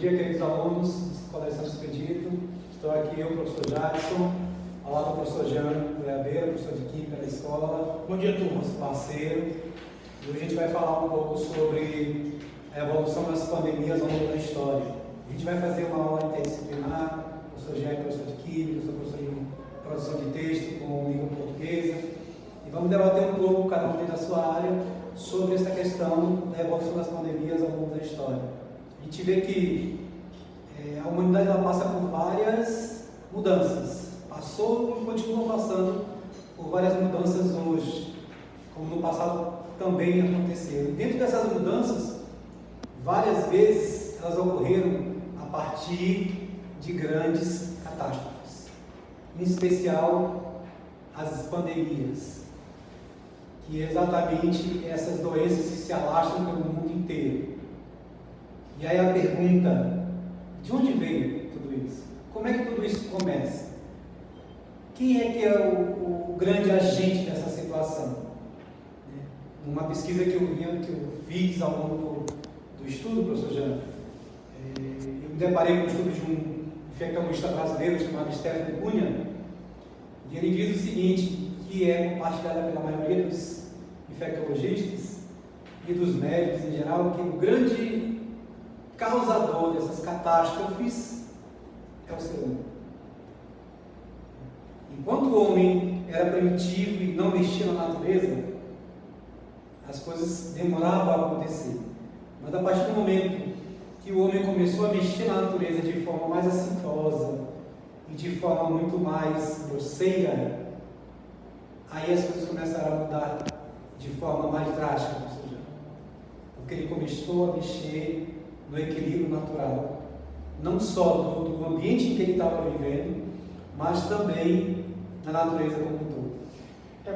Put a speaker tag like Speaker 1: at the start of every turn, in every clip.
Speaker 1: dia, queridos alunos do Colégio Santo Expedito. Estou aqui, eu, professor Jadson, ao lado do professor Jean Goiabeira, professor de Química da escola.
Speaker 2: Bom dia, turma.
Speaker 1: Nosso parceiro. E hoje a gente vai falar um pouco sobre a evolução das pandemias ao longo da história. A gente vai fazer uma aula interdisciplinar, o professor Jean é professor de Química, eu sou professor de produção de texto com língua portuguesa. E vamos debater um pouco, cada um dentro da sua área, sobre essa questão da evolução das pandemias ao longo da história. A gente vê que a humanidade ela passa por várias mudanças. Passou e continua passando por várias mudanças hoje, como no passado também aconteceu. E dentro dessas mudanças, várias vezes elas ocorreram a partir de grandes catástrofes, em especial as pandemias, que é exatamente essas doenças que se alastram pelo mundo inteiro. E aí a pergunta, de onde veio tudo isso? Como é que tudo isso começa? Quem é que é o grande agente dessa situação? Numa pesquisa que eu fiz ao longo do estudo, professor Jean, eu me deparei com o estudo de um infectologista brasileiro chamado Stefano Cunha, e ele diz o seguinte, que é compartilhado pela maioria dos infectologistas e dos médicos em geral, que o grande causador dessas catástrofes é o ser humano. Enquanto o homem era primitivo e não mexia na natureza, as coisas demoravam a acontecer. Mas a partir do momento que o homem começou a mexer na natureza de forma mais assintosa e de forma muito mais grosseira, aí as coisas começaram a mudar de forma mais drástica, porque ele começou a mexer no equilíbrio natural, não só do ambiente em que ele estava vivendo, mas também na natureza como um todo.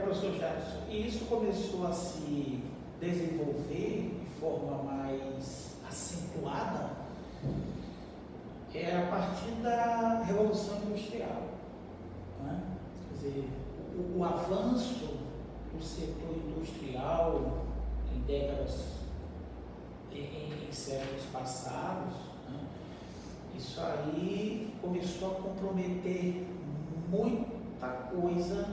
Speaker 2: Professor Jadson, e isso começou a se desenvolver de forma mais acentuada a partir da Revolução Industrial, né? Quer dizer, o avanço do setor industrial em décadas, em séculos passados, né? Isso aí começou a comprometer muita coisa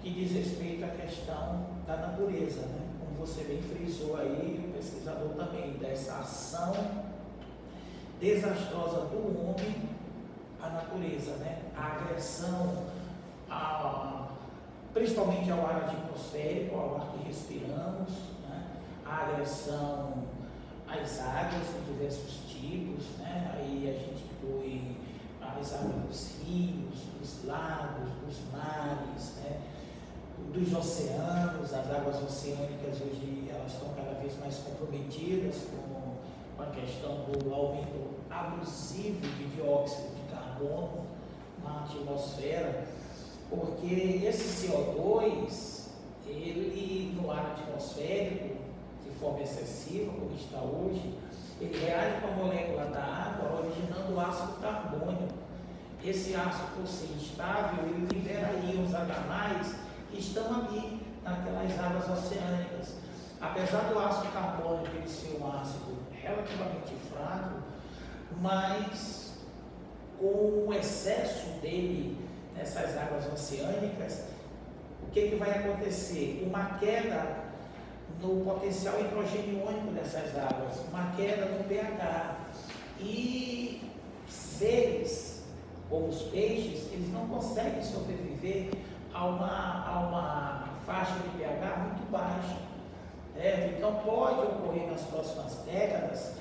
Speaker 2: que diz respeito à questão da natureza, né? Como você bem frisou aí, o pesquisador também, dessa ação desastrosa do homem à natureza, né? A agressão, principalmente ao ar atmosférico, ao ar que respiramos, né? A agressão às águas de diversos tipos, né? Aí a gente inclui as águas dos rios, dos lagos, dos mares, né? Dos oceanos. As águas oceânicas hoje elas estão cada vez mais comprometidas com a questão do aumento abusivo de dióxido de carbono na atmosfera, porque esse CO2, ele no ar atmosférico, de forma excessiva, como está hoje, ele reage com a molécula da água, originando o ácido carbônico. Esse ácido, por ser instável, ele libera íons H+, que estão ali naquelas águas oceânicas. Apesar do ácido carbônico ele ser um ácido relativamente fraco, mas com o excesso dele nessas águas oceânicas, o que vai acontecer? Uma queda no potencial hidrogeniônico dessas águas, uma queda no pH. E seres como os peixes, eles não conseguem sobreviver a uma faixa de pH muito baixa. Então pode ocorrer nas próximas décadas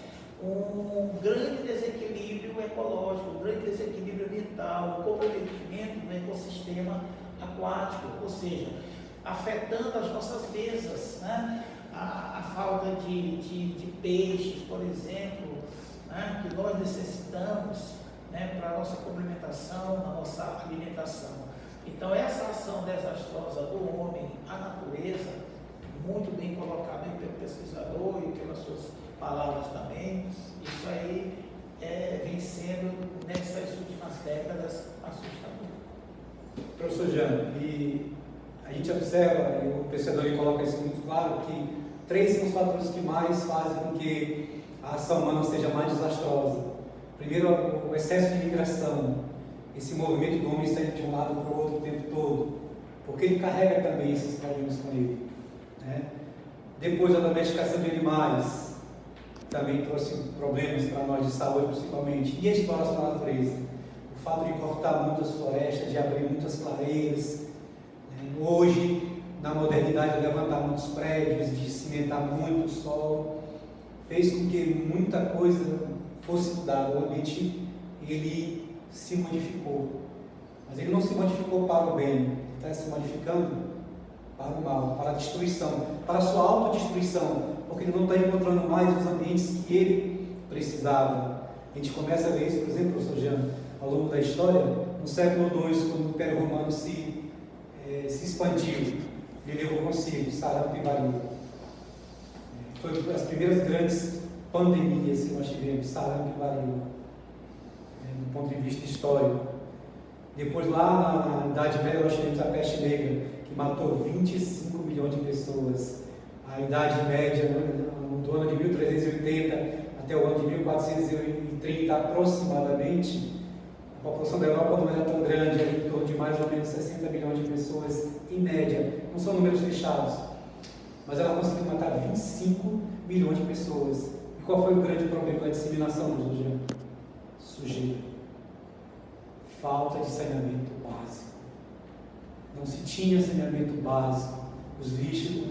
Speaker 2: um grande desequilíbrio ecológico, um grande desequilíbrio ambiental, um comprometimento do ecossistema aquático, ou seja, afetando as nossas mesas, né? A falta de peixes, por exemplo, né? Que nós necessitamos, né? Para a nossa complementação, na nossa alimentação. Então essa ação desastrosa do homem à natureza, muito bem colocada pelo pesquisador e pelas suas palavras também, isso aí vem sendo nessas últimas décadas assustador.
Speaker 1: Professor Jean, e a gente observa, e o pesquisador coloca isso muito claro, que 3 são os fatores que mais fazem com que a ação humana seja mais desastrosa. Primeiro, o excesso de imigração, esse movimento do homem saindo de um lado para o outro o tempo todo, porque ele carrega também esses problemas com ele, né? Depois, a domesticação de animais também trouxe problemas para nós de saúde, principalmente, e a exploração da natureza. O fato de cortar muitas florestas, de abrir muitas clareiras, né? Hoje, na modernidade, levantar muitos prédios, de cimentar muito o solo, fez com que muita coisa fosse mudada. O ambiente, ele se modificou, mas ele não se modificou para o bem, ele está se modificando para o mal, para a destruição, para a sua autodestruição, porque ele não está encontrando mais os ambientes que ele precisava. A gente começa a ver isso, por exemplo, professor Jean, ao longo da história, no século II, quando o Império Romano se expandiu, ele levou consigo sarampo e varíola. Foi as primeiras grandes pandemias que nós tivemos, sarampo e varíola, do ponto de vista histórico. Depois, lá na Idade Média, nós tivemos a peste negra, que matou 25 milhões de pessoas. A Idade Média, do ano de 1380 até o ano de 1430 aproximadamente, a população da Europa não era tão grande, era em torno de mais ou menos 60 milhões de pessoas em média. Não são números fechados, mas ela conseguiu matar 25 milhões de pessoas. E qual foi o grande problema da disseminação dos Jean? Sujeira. Falta de saneamento básico. Não se tinha saneamento básico. O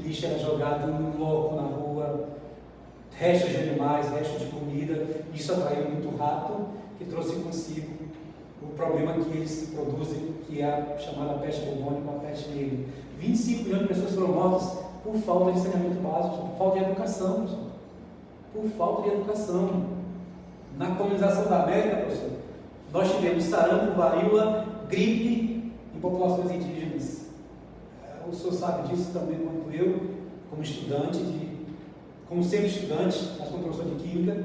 Speaker 1: lixo era jogado em loco na rua, restos de animais, restos de comida. Isso atraiu muito rato, que trouxe consigo o problema que eles produzem, que é a chamada peste bubônica, a peste negra. 25 milhões de pessoas foram mortas por falta de saneamento básico, por falta de educação, por falta de educação. Na colonização da América, professor, nós tivemos sarampo, varíola, gripe em populações indígenas. O senhor sabe disso também quanto eu, como estudante, como sempre estudante, mas como professor de química,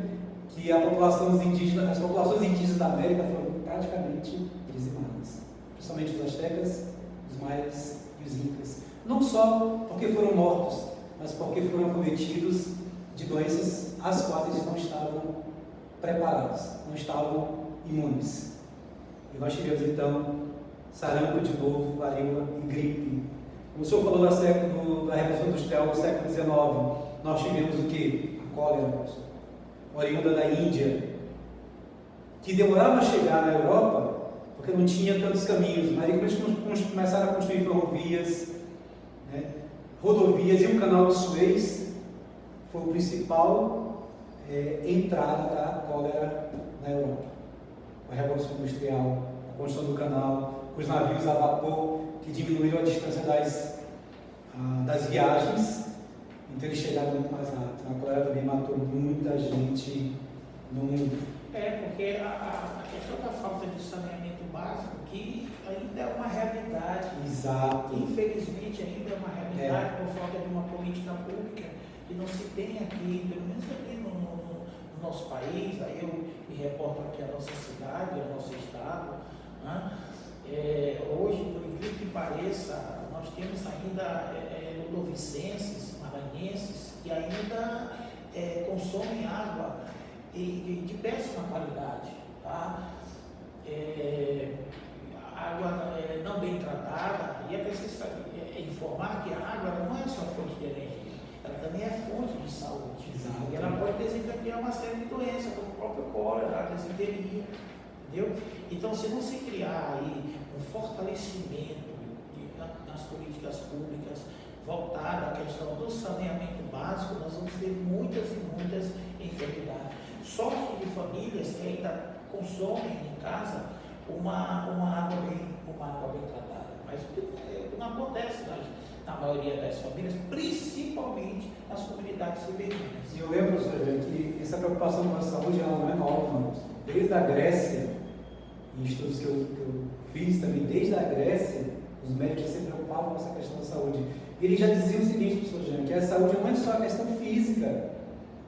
Speaker 1: que as populações indígenas da América foram praticamente dizimadas, principalmente os astecas, os maias e os incas. Não só porque foram mortos, mas porque foram acometidos de doenças às quais eles não estavam preparados, não estavam imunes. E nós tivemos então sarampo de novo, varíola e gripe. Como o senhor falou da Revolução Industrial do século XIX, nós tivemos o que? A cólera, oriunda da Índia, que demorava a chegar na Europa, porque não tinha tantos caminhos, mas aí eles começaram a construir ferrovias, né, rodovias, e o canal de Suez foi o principal entrada da cólera na Europa. A Revolução Industrial, a construção do canal, os navios a vapor, que diminuíram a distância das viagens, então eles chegaram muito mais rápido. A cólera também matou muita gente no mundo.
Speaker 2: Porque a questão da falta de saneamento básico, que ainda é uma realidade.
Speaker 1: Exato.
Speaker 2: Infelizmente ainda é uma realidade por falta de uma política pública que não se tem aqui, pelo menos aqui no nosso país. Aí eu me reporto aqui a nossa cidade, ao nosso estado, né? Hoje, por incrível que pareça, nós temos ainda ludovicenses, maranhenses, que ainda consomem água de péssima qualidade, tá? Água não bem tratada, e é preciso informar que a água não é só fonte de energia, ela também é fonte de saúde.
Speaker 1: Exato.
Speaker 2: E ela pode desencadear uma série de doenças, como o próprio cólera, a desinteria, entendeu? Então, se não se criar aí um fortalecimento nas políticas públicas voltado à questão do saneamento básico, nós vamos ter muitas e muitas enfermidades. Sorte de famílias que ainda consomem em casa uma água bem tratada, mas não acontece na maioria das famílias, principalmente nas comunidades ribeirinhas.
Speaker 1: E eu lembro, senhor, que essa preocupação com a saúde ela não é nova, não. Desde a Grécia, em estudos que eu fiz também, desde a Grécia, os médicos se preocupavam com essa questão da saúde. E eles já diziam o seguinte, professor Jean, que a saúde não é só a questão física,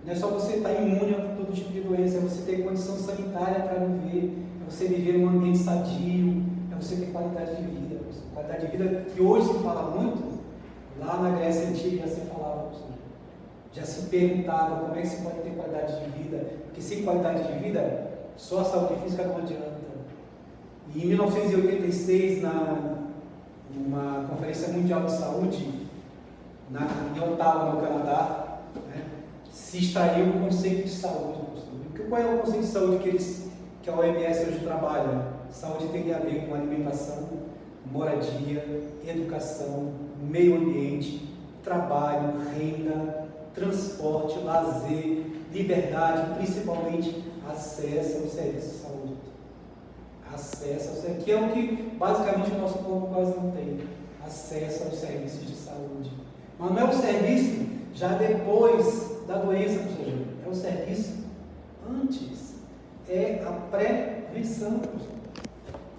Speaker 1: não é só você estar imune a todo tipo de doença, é você ter condição sanitária para viver, é você viver em um ambiente sadio, é você ter qualidade de vida. Qualidade de vida que hoje se fala muito, lá na Grécia Antiga já se falava, já se perguntava como é que se pode ter qualidade de vida, porque sem qualidade de vida Só a saúde física não adianta. E em 1986, numa Conferência Mundial de Saúde, em Ottawa, no Canadá, né, se extraiu o conceito de saúde. Qual é o conceito de saúde que a OMS hoje trabalha? Saúde tem a ver com alimentação, moradia, educação, meio ambiente, trabalho, renda, transporte, lazer, liberdade, principalmente acesso ao serviço de saúde. Acesso ao serviço, que é o que basicamente o nosso povo quase não tem. Acesso aos serviços de saúde. Mas não é o serviço já depois da doença, professor, é o serviço antes. É a prevenção.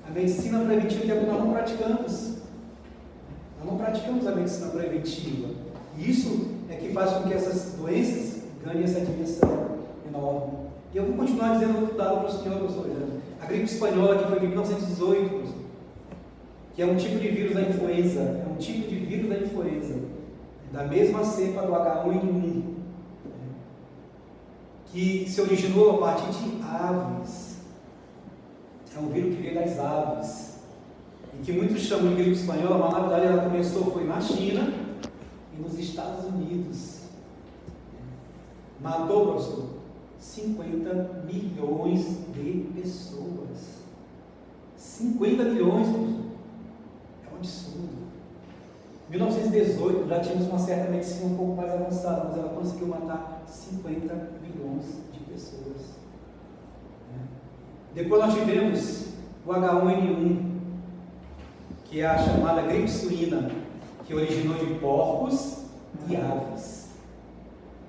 Speaker 1: A medicina preventiva que nós não praticamos. Nós não praticamos a medicina preventiva. E isso é que faz com que essas doenças ganhem essa dimensão enorme. E eu vou continuar dizendo outro dado para o senhor, professor Jânio. A gripe espanhola, que foi de 1918, professor, que é um tipo de vírus da influenza, da mesma cepa do H1N1, que se originou a partir de aves. É um vírus que veio das aves, e que muitos chamam de gripe espanhola, mas na verdade ela foi na China e nos Estados Unidos. Matou, professor, 50 milhões de pessoas. 50 milhões, professor. É um absurdo. Em 1918 já tínhamos uma certa medicina um pouco mais avançada, mas ela conseguiu matar 50 milhões de pessoas. Depois nós tivemos o H1N1, que é a chamada gripe suína, que originou de porcos e aves.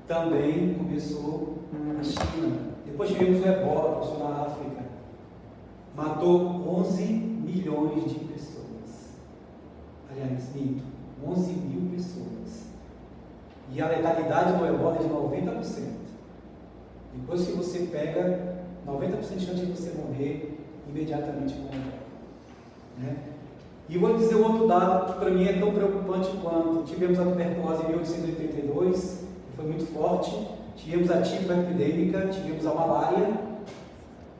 Speaker 1: Também começou na China. Depois tivemos o Ebola, que começou na África. Matou 11 milhões de pessoas. Aliás, minto, 11 mil pessoas. E a letalidade do Ebola é de 90%. Depois que você pega, 90% de chance de você morrer imediatamente com o Ebola. Né? E vou dizer um outro dado que para mim é tão preocupante quanto: tivemos a tuberculose em 1882, que foi muito forte, tivemos a tifo epidêmica, tivemos a malária,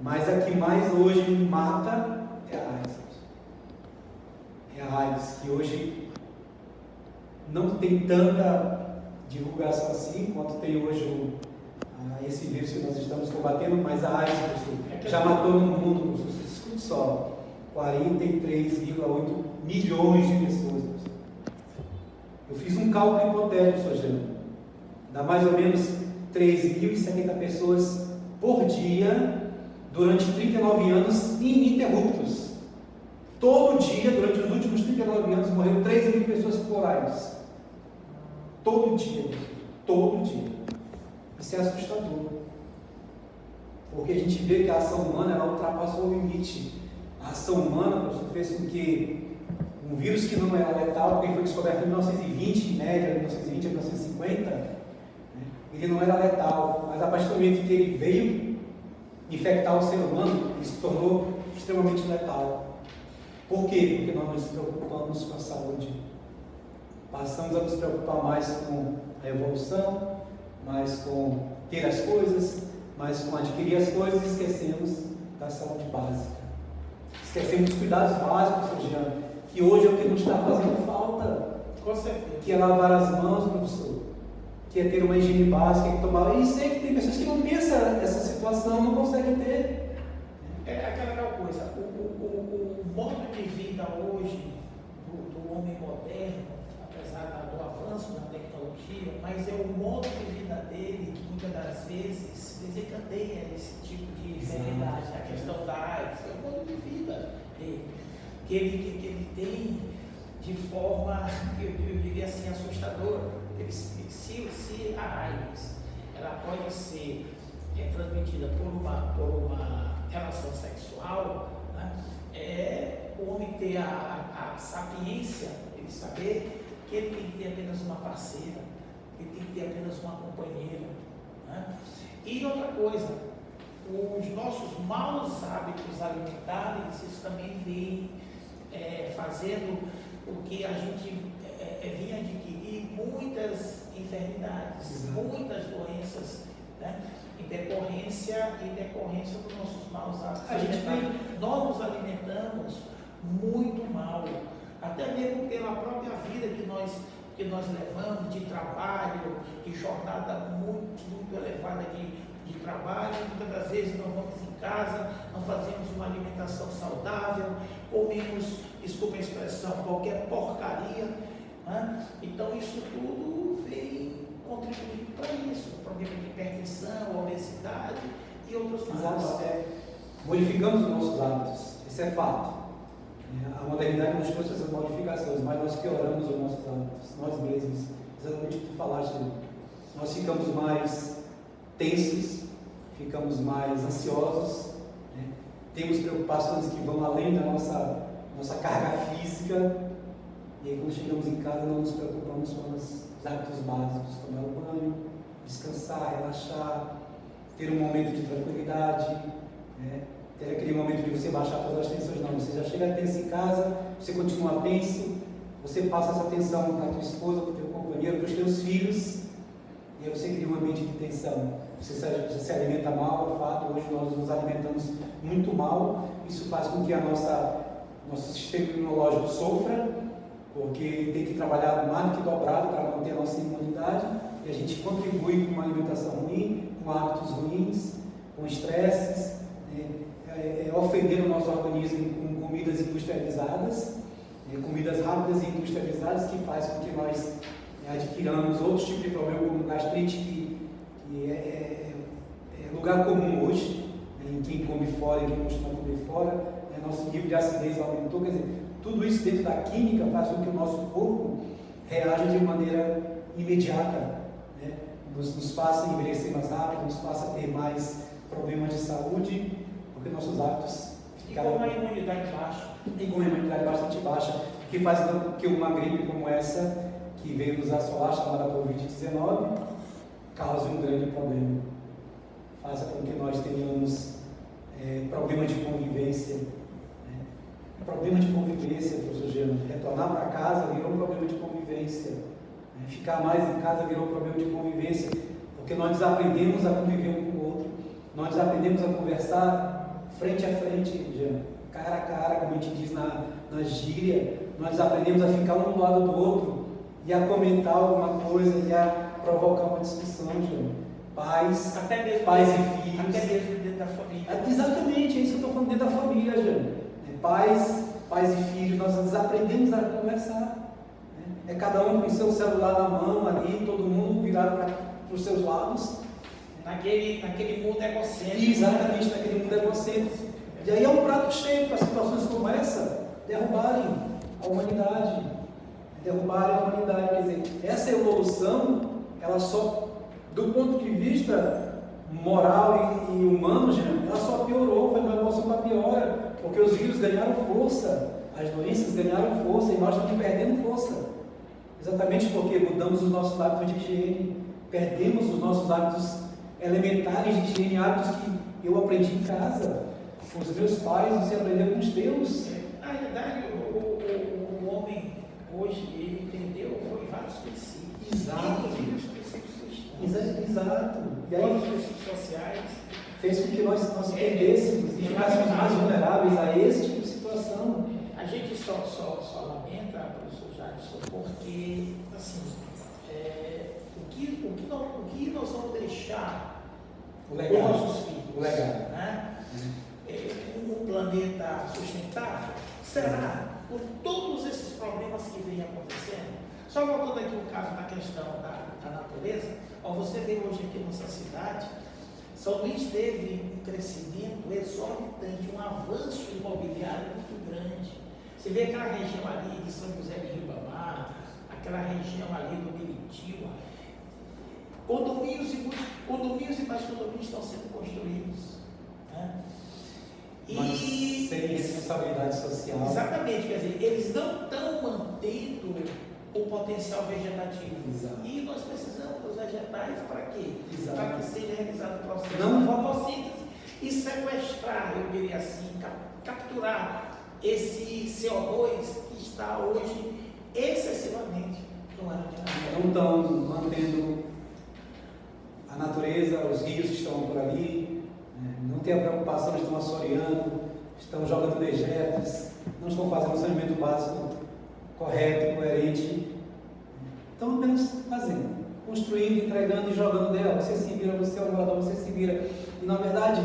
Speaker 1: mas a que mais hoje mata é a AIDS. É a AIDS, que hoje não tem tanta divulgação assim quanto tem hoje esse vírus que nós estamos combatendo, mas a AIDS já matou no mundo, escute só, 43,8 milhões de pessoas. Eu fiz um cálculo hipotético, professor Jânio. Dá mais ou menos 3.070 pessoas por dia durante 39 anos ininterruptos. Todo dia, durante os últimos 39 anos, morreram 3.000 pessoas por AIDS. Todo dia. Todo dia. Isso é assustador. Porque a gente vê que a ação humana ela ultrapassou o limite. A ação humana fez com que um vírus que não era letal, porque foi descoberto em 1920, em média, 1920 a 1950, ele não era letal, mas a partir do momento que ele veio infectar o ser humano, ele se tornou extremamente letal. Por quê? Porque nós nos preocupamos com a saúde. Passamos a nos preocupar mais com a evolução, mais com ter as coisas, mais com adquirir as coisas, e esquecemos da saúde básica. Esquecemos dos cuidados básicos, Jean, que hoje é o que nos está fazendo falta.
Speaker 2: Com certeza.
Speaker 1: Que é lavar as mãos, professor. Que é ter uma higiene básica, que tomar. E sei que tem pessoas que não têm essa situação, não conseguem ter.
Speaker 2: É aquela coisa, o modo de vida hoje do homem moderno, apesar do avanço da tecnologia, mas é o modo de vida dele que muitas das vezes desencadeia esse tipo de enfermidade. A questão da AIDS é o modo de vida dele, que ele tem de forma, eu diria assim, assustadora. Se a AIDS ela pode ser transmitida por uma relação sexual, né? O homem ter a sapiência, ele saber que ele tem que ter apenas uma parceira, ele tem que ter apenas uma companheira. Né? E outra coisa, os nossos maus hábitos alimentares, isso também vem fazendo com que a gente vinha adquirir muitas enfermidades, muitas doenças, né? em decorrência dos nossos maus hábitos
Speaker 1: A gente
Speaker 2: alimentares. Nós nos alimentamos muito mal, até mesmo pela própria vida que nós levamos, de trabalho, de jornada muito elevada de trabalho. Muitas das vezes nós vamos em casa, não fazemos uma alimentação saudável, comemos, desculpa a expressão, qualquer porcaria, né? Então isso tudo vem contribuindo para isso, problema de hipertensão, obesidade e outros males.
Speaker 1: Exato. Modificamos os nossos hábitos, isso é fato. A modernidade nos trouxe essas modificações, mas nós pioramos os nossos hábitos, nós mesmos. Exatamente o que tu falaste, nós ficamos mais tensos, ficamos mais ansiosos, né? Temos preocupações que vão além da nossa carga física, e aí quando chegamos em casa não nos preocupamos com os hábitos básicos, tomar o banho, descansar, relaxar, ter um momento de tranquilidade, né? Ter aquele momento de você baixar todas as tensões. Não, você já chega tenso em casa, você continua tenso, você passa essa tensão para a tua esposa, para o teu companheiro, para os teus filhos, e aí você cria um ambiente de tensão. Você se alimenta mal, é fato. Hoje nós nos alimentamos muito mal. Isso faz com que nosso sistema imunológico sofra, porque ele tem que trabalhar mais do que dobrado para manter a nossa imunidade, e a gente contribui com uma alimentação ruim, com hábitos ruins, com estresses, ofender o nosso organismo com comidas industrializadas, comidas rápidas e industrializadas, que faz com que nós adquiramos outros tipos de problema, como gastrite, que é lugar comum hoje, em quem come fora e quem costuma comer fora. Nosso nível de acidez aumentou. Quer dizer, tudo isso dentro da química faz com que o nosso corpo reaja de maneira imediata, né? Nos faça envelhecer mais rápido, nos faça ter mais problemas de saúde, porque nossos hábitos
Speaker 2: ficaram... E com a imunidade baixa.
Speaker 1: E com a imunidade bastante baixa, que faz então que uma gripe como essa, que veio nos assolar, chamada Covid-19, cause um grande problema. Faça com que nós tenhamos problema de convivência. Problema de convivência, professor Jean. Retornar para casa virou um problema de convivência. Ficar mais em casa virou um problema de convivência, porque nós desaprendemos a conviver um com o outro. Nós desaprendemos a conversar frente a frente, Jean, cara a cara, como a gente diz na gíria. Nós desaprendemos a ficar um do lado do outro e a comentar alguma coisa e a provocar uma discussão, Jean. Pais e filhos.
Speaker 2: Até mesmo dentro da família.
Speaker 1: Exatamente, é isso que eu estou falando, dentro da família, Jean. Pais e filhos, nós desaprendemos a conversar. É cada um com seu celular na mão ali, todo mundo virado para os seus lados.
Speaker 2: Naquele mundo egocêntrico.
Speaker 1: Exatamente, naquele mundo egocêntrico. E aí é um prato cheio para situações como essa derrubarem a humanidade. Quer dizer, essa evolução, ela só, do ponto de vista moral e humano, ela só piorou, foi uma evolução para pior, porque os vírus ganharam força, as doenças ganharam força e nós estamos perdendo força. Exatamente porque mudamos os nossos hábitos de higiene, perdemos os nossos hábitos elementares de higiene, hábitos que eu aprendi em casa, com os meus pais, você aprendeu com os teus.
Speaker 2: Na realidade, o homem hoje, ele entendeu, foi vários princípios.
Speaker 1: Exato.
Speaker 2: Inclusive os princípios cristãos.
Speaker 1: Exato. E aí,
Speaker 2: os princípios sociais.
Speaker 1: Fez com que nós perdêssemos e ficássemos mais vulneráveis a esse tipo de situação.
Speaker 2: A gente só lamenta, professor Jadson, porque, assim, o que nós vamos deixar para os nossos filhos?
Speaker 1: O legado.
Speaker 2: Né? Um planeta sustentável? Será? Com todos esses problemas que vêm acontecendo? Só voltando aqui o caso da questão da natureza, você vê hoje aqui na nossa cidade, São Luís teve um crescimento exorbitante, um avanço imobiliário muito grande. Você vê aquela região ali de São José de Ribamar, aquela região ali do Militiba, condomínios e mais condomínios estão sendo construídos. Né?
Speaker 1: Mas sem responsabilidade social.
Speaker 2: Exatamente, quer dizer, eles não estão mantendo o potencial vegetativo.
Speaker 1: Exato.
Speaker 2: E nós precisamos dos vegetais para quê?
Speaker 1: Exato.
Speaker 2: Para que seja realizado o processo
Speaker 1: Não.
Speaker 2: da fotossíntese e sequestrar, eu diria assim, capturar esse CO2 que está hoje excessivamente no ar de natureza.
Speaker 1: Não estão mantendo a natureza, os rios que estão por ali, não não têm a preocupação, estão assoreando, estão jogando dejetos, não estão fazendo o saneamento básico correto, coerente. Estão apenas fazendo, construindo, entregando e jogando dela. Você se vira, você é o morador, você se vira. E na verdade,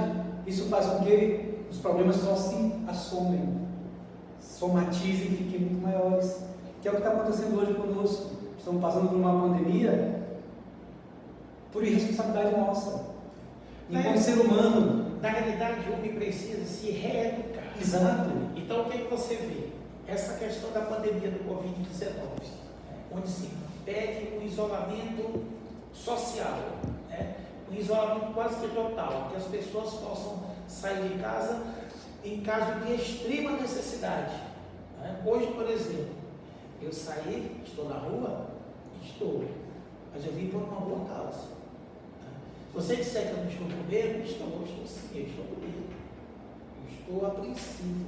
Speaker 1: isso faz com que os problemas só se assomem, somatizem e fiquem muito maiores. Que é o que está acontecendo hoje conosco. Estamos passando por uma pandemia por irresponsabilidade nossa. Enquanto ser humano.
Speaker 2: Na realidade, o homem precisa se reeducar.
Speaker 1: Exato.
Speaker 2: Então, o que você vê? Essa questão da pandemia do Covid-19, onde se pede um isolamento social, um isolamento quase que total, que as pessoas possam sair de casa em caso de extrema necessidade. Hoje, por exemplo, eu saí, estou na rua, mas eu vim por uma boa causa. Se você disser que eu não estou com medo, estou sim, eu estou com medo. Eu estou apreensivo.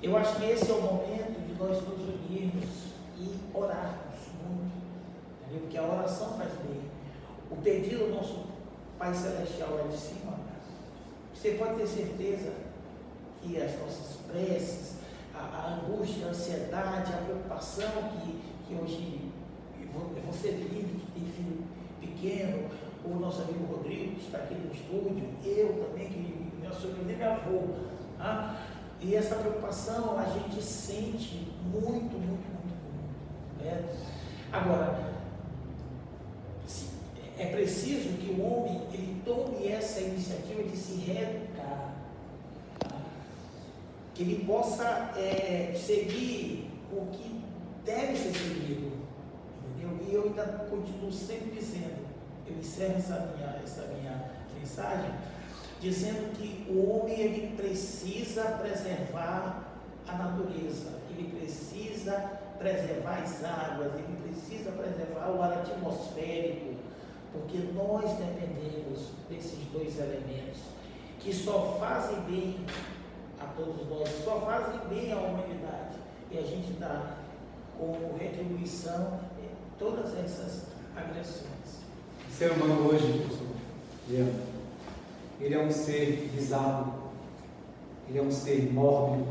Speaker 2: Eu acho que esse é o momento de nós nos unirmos e orarmos muito, entendeu? Porque a oração faz bem. O pedido do nosso Pai Celestial lá de cima, você pode ter certeza que as nossas preces, a angústia, a ansiedade, a preocupação que hoje você vive, que tem filho pequeno, o nosso amigo Rodrigo, que está aqui no estúdio, eu também, que meu sobrinho, meu avô, e essa preocupação a gente sente muito. Agora, é preciso que o homem ele tome essa iniciativa de se reeducar, que ele possa seguir o que deve ser seguido, entendeu? E eu ainda continuo sempre dizendo, eu encerro essa minha mensagem, dizendo que o homem ele precisa preservar a natureza, ele precisa preservar as águas, ele precisa preservar o ar atmosférico, porque nós dependemos desses dois elementos, que só fazem bem a todos nós, só fazem bem à humanidade, e a gente dá como retribuição todas essas agressões.
Speaker 1: O ser humano hoje, ele é um ser bizarro, ele é um ser mórbido,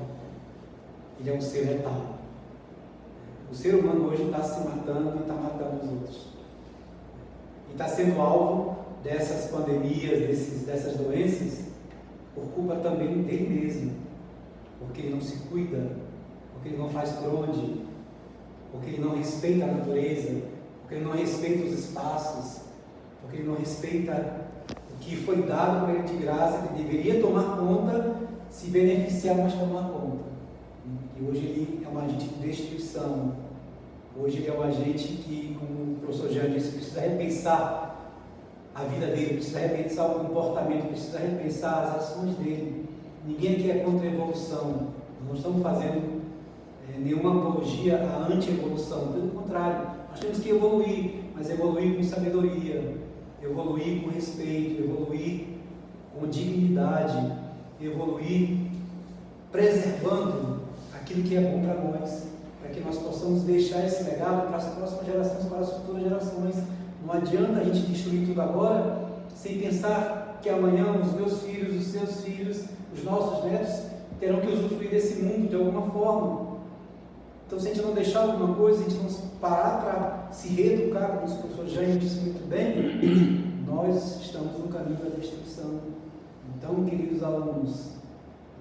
Speaker 1: ele é um ser letal. O ser humano hoje está se matando e está matando os outros. E está sendo alvo dessas pandemias, dessas doenças, por culpa também dele mesmo. Porque ele não se cuida, porque ele não faz por onde, porque ele não respeita a natureza, porque ele não respeita os espaços, porque ele não respeita o que foi dado para ele de graça, que ele deveria tomar conta, se beneficiar, mas tomar conta. E hoje ele é um agente de destruição. Hoje ele é um agente que, como o professor Jean disse, precisa repensar a vida dele, precisa repensar o comportamento, precisa repensar as ações dele. Ninguém aqui é contra a evolução. Nós não estamos fazendo nenhuma apologia à anti-evolução. Pelo contrário, nós temos que evoluir, mas evoluir com sabedoria, evoluir com respeito, evoluir com dignidade, evoluir preservando aquilo que é bom para nós, para que nós possamos deixar esse legado para as próximas gerações, para as futuras gerações. Não adianta a gente destruir tudo agora, sem pensar que amanhã os meus filhos, os seus filhos, os nossos netos terão que usufruir desse mundo de alguma forma. Então, se a gente não deixar alguma coisa, se a gente não parar para se reeducar, como o professor Jair disse muito bem, nós estamos no caminho da destruição. Então, queridos alunos,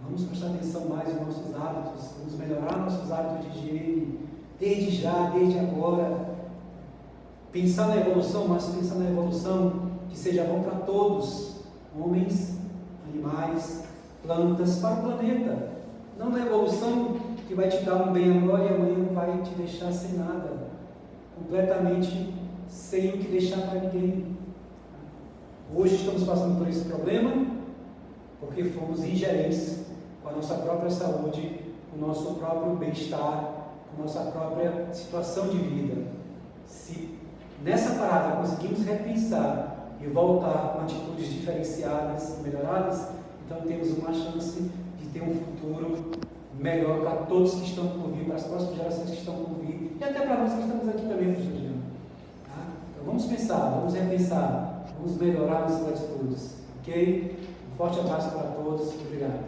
Speaker 1: vamos prestar atenção mais nos nossos hábitos, vamos melhorar nossos hábitos de higiene, desde já, desde agora. Pensar na evolução, mas pensar na evolução que seja bom para todos, homens, animais, plantas, para o planeta. Não na evolução que vai te dar um bem agora e amanhã vai te deixar sem nada, completamente sem o que deixar para ninguém. Hoje estamos passando por esse problema porque fomos ingerentes com a nossa própria saúde, com o nosso próprio bem-estar, com a nossa própria situação de vida. Se nessa parada conseguimos repensar e voltar com atitudes diferenciadas e melhoradas, então temos uma chance de ter um futuro melhor para todos que estão por vir, para as próximas gerações que estão por vir, e até para nós que estamos aqui também, professor Juliano. Então vamos pensar, vamos repensar, vamos melhorar nossas atitudes, ok? Forte abraço para todos. Obrigado.